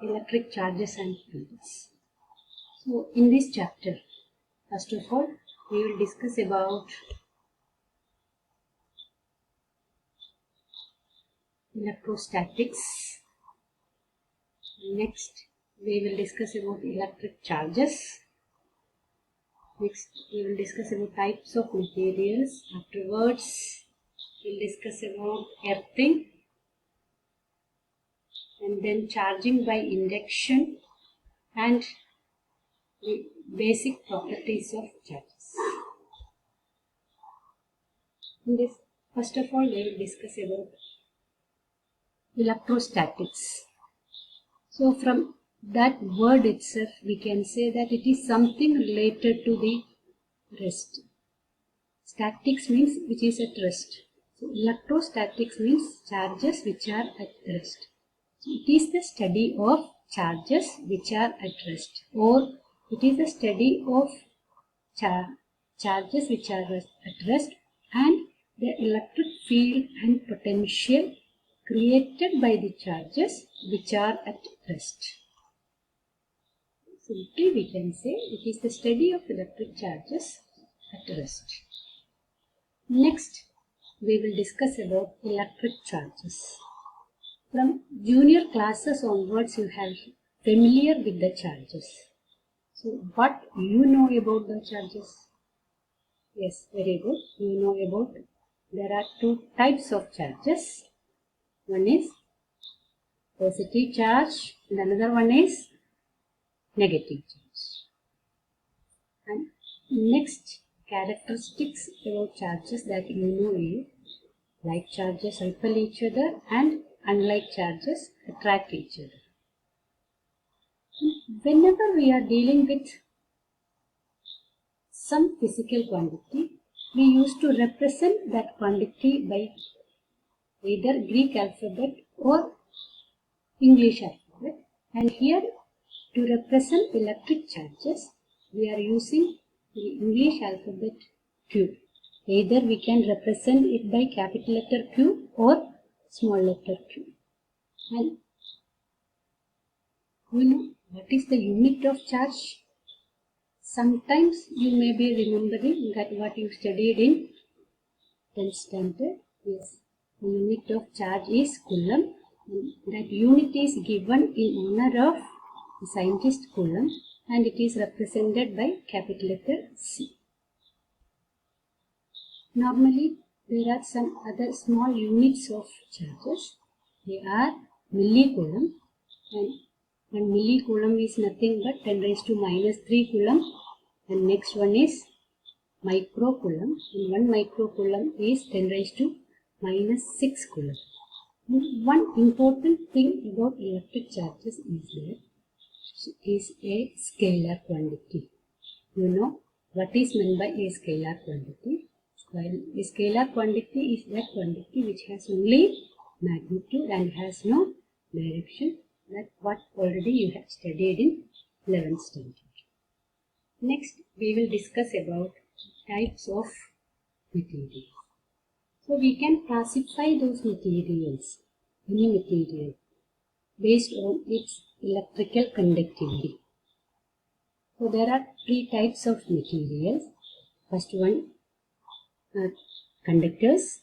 electric charges and fields. So in this chapter, first of all, we will discuss about electrostatics. Next, we will discuss about electric charges. Next, we will discuss about types of materials. Afterwards, we will discuss about earthing, and then charging by induction and the basic properties of charges. In this, first of all, we will discuss about electrostatics. So from that word itself, we can say that it is something related to the rest. Statics means which is at rest. So electrostatics means charges which are at rest. So it is the study of charges which are at rest, or it is the study of charges which are at rest and the electric field and potential created by the charges which are at rest. Simply we can say it is the study of electric charges at rest. Next, we will discuss about electric charges. From junior classes onwards, you have familiar with the charges. So what you know about the charges? Yes, very good. You know about there are two types of charges. One is positive charge and another one is negative charge. And next characteristics about charges that you know is like charges repel each other and unlike charges attract each other. Whenever we are dealing with some physical quantity, we used to represent that quantity by either Greek alphabet or English alphabet. And here, to represent electric charges, we are using the English alphabet Q. Either we can represent it by capital letter Q or small letter q. And you know what is the unit of charge? Sometimes you may be remembering that what you studied in 10th standard. Yes, the unit of charge is Coulomb. And that unit is given in honor of the scientist Coulomb, and it is represented by capital letter C. Normally, there are some other small units of charges. They are millicoulomb, and 1 millicoulomb is nothing but 10 raised to minus 3 coulomb, and next one is microcoulomb, and 1 microcoulomb is 10 raised to minus 6 coulomb. And one important thing about electric charges is that it is a scalar quantity. You know what is meant by a scalar quantity? While a scalar quantity is that quantity which has only magnitude and has no direction. That's what already you have studied in 11th standard. Next, we will discuss about types of materials. So we can classify those materials, any material, based on its electrical conductivity. So there are three types of materials. First one are conductors.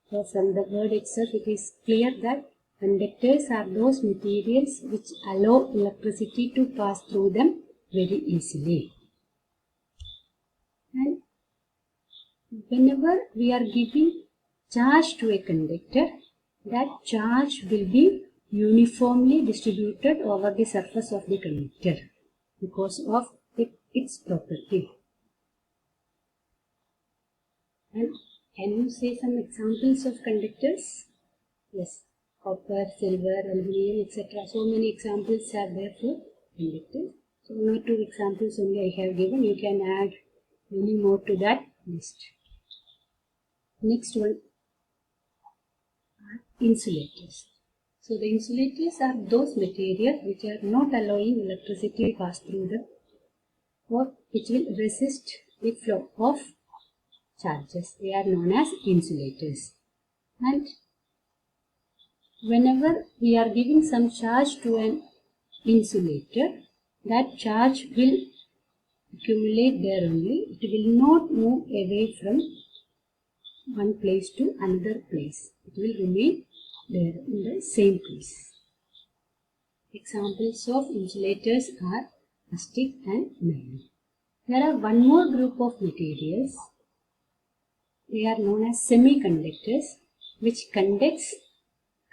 So from the word itself it is clear that conductors are those materials which allow electricity to pass through them very easily. And whenever we are giving charge to a conductor, that charge will be uniformly distributed over the surface of the conductor because of its property. And can you say some examples of conductors? Yes, copper, silver, aluminum, etc. So many examples are there for conductors. So 1 or 2 examples only I have given. You can add many more to that list. Next one are insulators. So the insulators are those materials which are not allowing electricity to pass through them, or which will resist the flow of charges. They are known as insulators. And whenever we are giving some charge to an insulator, that charge will accumulate there only. It will not move away from one place to another place. It will remain there in the same place. Examples of insulators are plastic and nylon. There are one more group of materials. They are known as semiconductors, which conducts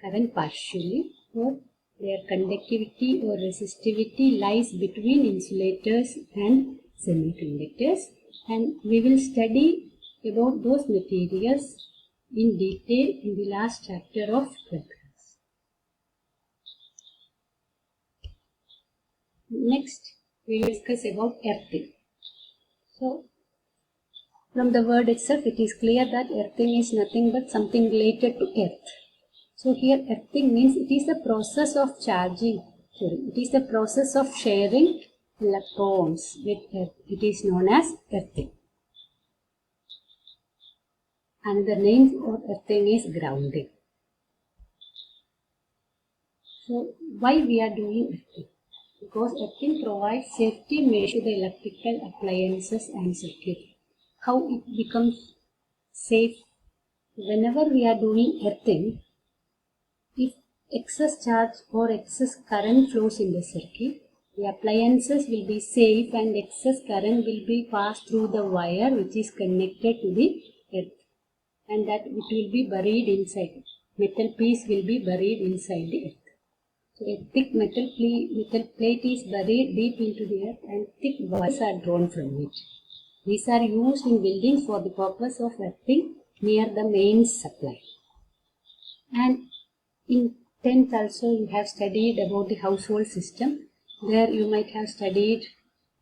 current partially, or their conductivity or resistivity lies between insulators and semiconductors, and we will study about those materials in detail in the last chapter of 12th class. Next, we will discuss about earthing. So, from the word itself, it is clear that earthing is nothing but something related to earth. So here earthing means it is the process of charging. It is the process of sharing electrons with earth. It is known as earthing. Another name for earthing is grounding. So why we are doing earthing? Because earthing provides safety measures to the electrical appliances and circuit. How it becomes safe? Whenever we are doing earthing, if excess charge or excess current flows in the circuit, the appliances will be safe and excess current will be passed through the wire which is connected to the earth, and that it will be buried inside. Metal piece will be buried inside the earth. So a thick metal plate is buried deep into the earth and thick wires are drawn from it. These are used in buildings for the purpose of earthing near the main supply. And in 10th also you have studied about the household system. There you might have studied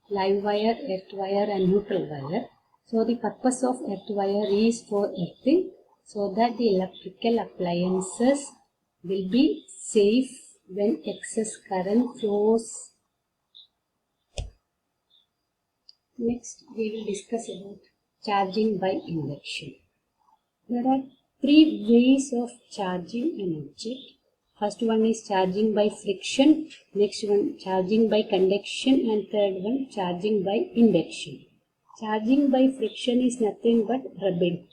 live wire, earth wire and neutral wire. So the purpose of earth wire is for earthing so that the electrical appliances will be safe when excess current flows. Next we will discuss about charging by induction. There are three ways of charging an object. First one is charging by friction, next one charging by conduction, and third one charging by induction. Charging by friction is nothing but rubbing.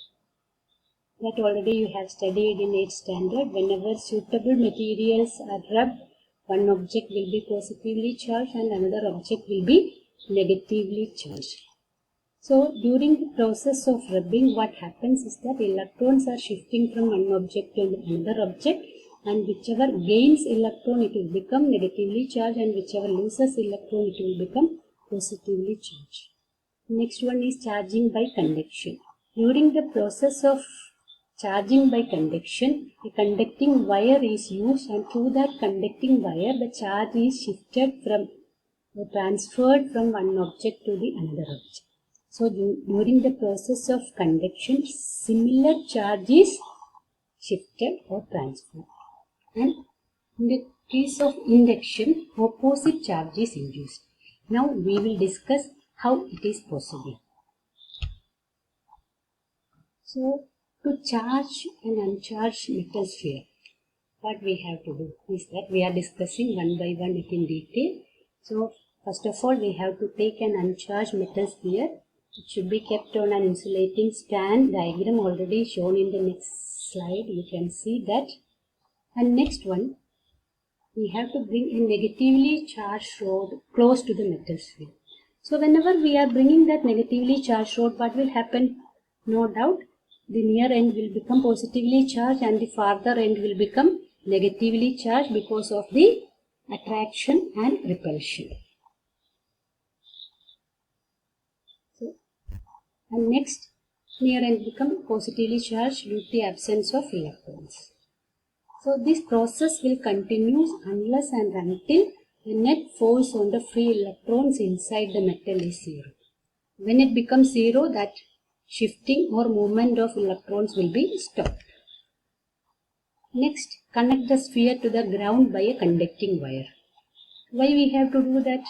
That already you have studied in 8th standard. Whenever suitable materials are rubbed, one object will be positively charged and another object will be negatively charged. So during the process of rubbing, what happens is that electrons are shifting from one object to another object, and whichever gains electron it will become negatively charged and whichever loses electron it will become positively charged. Next one is charging by conduction. During the process of charging by conduction, a conducting wire is used, and through that conducting wire the charge is shifted from or transferred from one object to the another object. So during the process of conduction, similar charge is shifted or transferred. And in the case of induction, opposite charge is induced. Now we will discuss how it is possible. So to charge an uncharged metal sphere, what we have to do is that we are discussing one by one it in detail. So first of all, we have to take an uncharged metal sphere. It should be kept on an insulating stand. Diagram already shown in the next slide. You can see that. And next one, we have to bring a negatively charged rod close to the metal sphere. So whenever we are bringing that negatively charged rod, what will happen? No doubt, the near end will become positively charged and the farther end will become negatively charged because of the attraction and repulsion. And next, near end become positively charged due to the absence of electrons. So this process will continue unless and until the net force on the free electrons inside the metal is zero. When it becomes zero, that shifting or movement of electrons will be stopped. Next, connect the sphere to the ground by a conducting wire. Why we have to do that?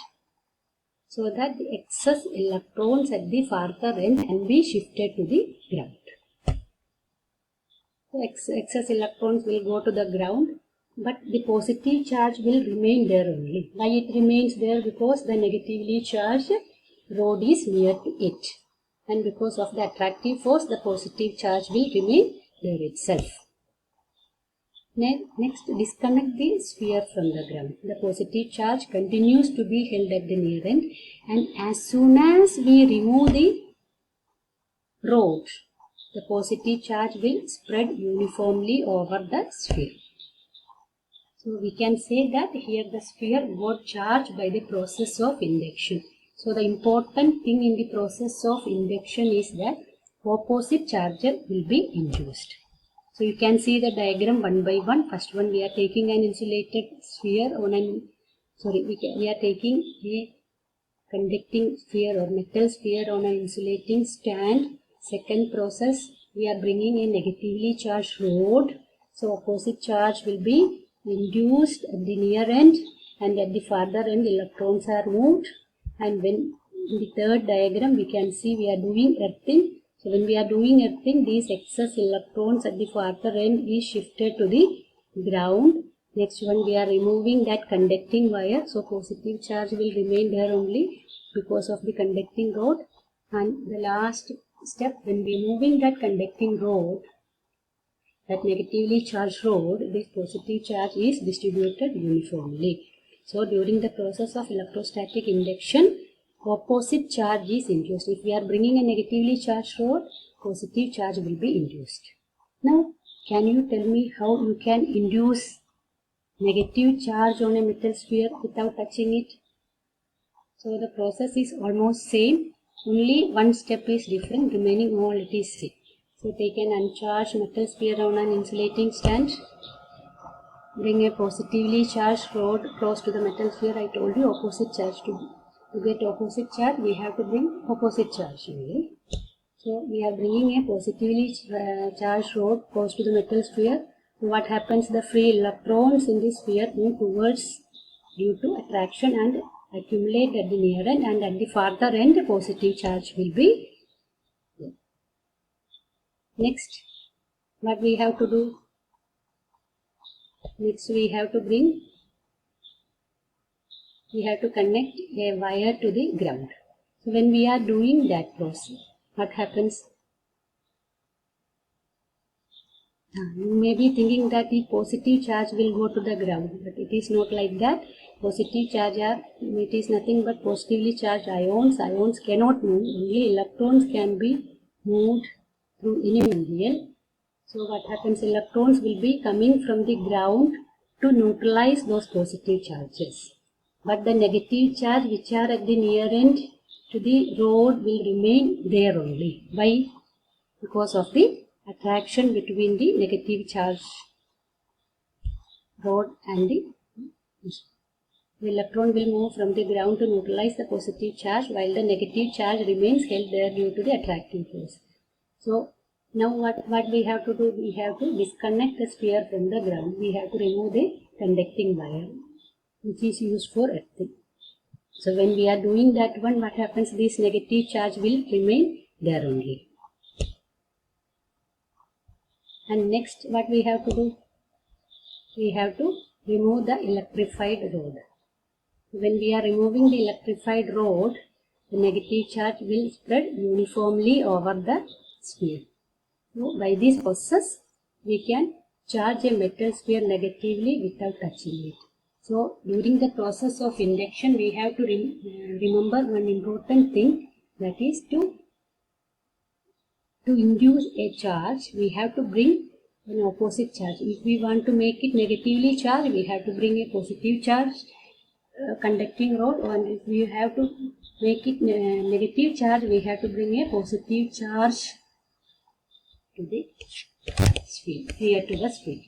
So that the excess electrons at the farther end can be shifted to the ground. So excess electrons will go to the ground but the positive charge will remain there only. Why it remains there? Because the negatively charged rod is near to it, and because of the attractive force, the positive charge will remain there itself. Next, disconnect the sphere from the ground. The positive charge continues to be held at the near end, and as soon as we remove the rod, the positive charge will spread uniformly over the sphere. So we can say that here the sphere got charged by the process of induction. So the important thing in the process of induction is that opposite charge will be induced. So you can see the diagram one by one. First one, we are taking an insulated sphere on we are taking a conducting sphere or metal sphere on an insulating stand. Second process, we are bringing a negatively charged rod. So opposite charge will be induced at the near end, and at the farther end electrons are moved. And when in the third diagram we can see we are doing earthing. So when we are doing earthing, these excess electrons at the farther end is shifted to the ground. Next one, we are removing that conducting wire. So positive charge will remain there only because of the conducting rod. And the last step, when we are moving that conducting rod, that negatively charged rod, this positive charge is distributed uniformly. So during the process of electrostatic induction, opposite charge is induced. If we are bringing a negatively charged rod, positive charge will be induced. Now, can you tell me how you can induce negative charge on a metal sphere without touching it? So the process is almost same, only one step is different, remaining all it is same. So take an uncharged metal sphere on an insulating stand. Bring a positively charged rod close to the metal sphere. I told you opposite charge to get opposite charge, we have to bring opposite charge only. So we are bringing a positively charged rod close to the metal sphere. What happens? The free electrons in the sphere move towards due to attraction and accumulate at the near end, and at the farther end positive charge will be there. Next, what we have to do? Next we have to connect a wire to the ground. So when we are doing that process, what happens? You may be thinking that the positive charge will go to the ground, but it is not like that. Positive charge it is nothing but positively charged ions. Ions cannot move, only electrons can be moved through any medium. So what happens? Electrons will be coming from the ground to neutralize those positive charges. But the negative charge which are at the near end to the rod will remain there only. Why? Because of the attraction between the negative charge rod and the electron will move from the ground to neutralize the positive charge, while the negative charge remains held there due to the attractive force. So now what we have to do? We have to disconnect the sphere from the ground. We have to remove the conducting wire, which is used for earthing. So when we are doing that one, what happens? This negative charge will remain there only. And next, what we have to do? We have to remove the electrified rod. When we are removing the electrified rod, the negative charge will spread uniformly over the sphere. So by this process, we can charge a metal sphere negatively without touching it. So during the process of induction, we have to remember one important thing, that is to induce a charge, we have to bring an opposite charge. If we want to make it negatively charged, we have to bring a positive charge conducting rod, and if we have to make it negative charge, we have to bring a positive charge to the sphere, here to the sphere.